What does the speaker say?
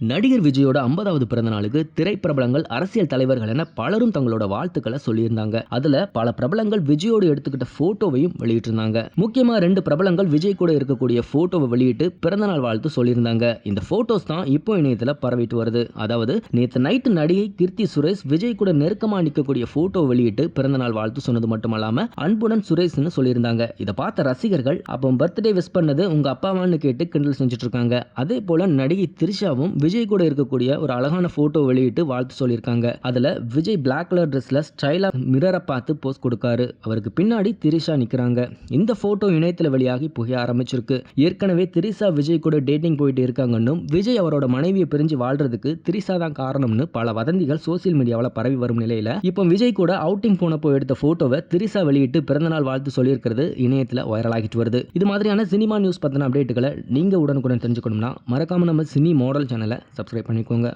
நடிகர் விஜயோட 50வது பிறந்த நாளுக்கு திரைப்பிரபலங்கள், அரசியல் தலைவர்கள் என பலரும் தங்களோட வாழ்த்துக்களை சொல்லியிருந்தாங்க. அதுல பல பிரபலங்கள் விஜயோடு எடுத்துக்கிட்ட போட்டோவையும் வெளியிட்டிருந்தாங்க. முக்கியமா 2 பிரபலங்கள் விஜய் கூட இருக்கக்கூடிய போட்டோவை வெளியிட்டு பிறந்தநாள் வாழ்த்து சொல்லியிருந்தாங்க. இந்த போட்டோஸ் தான் இப்போ இணையத்துல பரவிட்டு வருது. அதாவது நேத்து நைட்டு நடிகை கீர்த்தி சுரேஷ் விஜய் கூட நெருக்கமா நிற்கக்கூடிய போட்டோ வெளியிட்டு பிறந்தநாள் வாழ்த்து சொன்னது மட்டுமல்லாம அன்புடன் சுரேஷ்னு சொல்லியிருந்தாங்க. இதை பார்த்த ரசிகர்கள் அப்போ பர்த்டே விஷ் பண்ணது உங்க அப்பாவான்னு கேட்டு கிண்டல் செஞ்சுட்டு இருக்காங்க. அதே போல நடிகை திரிஷாவும் விஜய் கூட இருக்கக்கூடிய ஒரு அழகான போட்டோ வெளியிட்டு வாழ்த்து சொல்லியிருக்காங்க. அதுல விஜய் பிளாக் கலர் ட்ரெஸ்ல ஸ்டைலா மிரரை பார்த்து போஸ் கொடுக்காரு. அவருக்கு பின்னாடி திரிஷா நிக்கிறாங்க. இந்த போட்டோ இணையத்துல வெளியாகி புகைய ஆரம்பிச்சிருக்கு. ஏற்கனவே திரிஷா விஜய் கூட டேட்டிங் போயிட்டு இருக்காங்கன்னு, விஜய் அவரோட மனைவியை பிரிஞ்சு வாழ்றதுக்கு திரிஷா தான் காரணம்னு பல வதந்திகள் சோசியல் மீடியாவில் பரவி வரும் நிலையில இப்போ விஜய் கூட அவுட்டிங் போனப்போ எடுத்த போட்டோவை திரிஷா வெளியிட்டு பிறந்தநாள் வாழ்த்து சொல்லியிருக்கிறது இணையத்துல வைரல் ஆகிட்டு வருது. இது மாதிரியான சினிமா நியூஸ் பத்தின அப்டேட்டுகளை நீங்க உடனுக்குடன் தெரிஞ்சுக்கணும்னா மறக்காம நம்ம சினி மாடல் சேனலை சப்ஸ்கிரைப் பண்ணிக்கோங்க.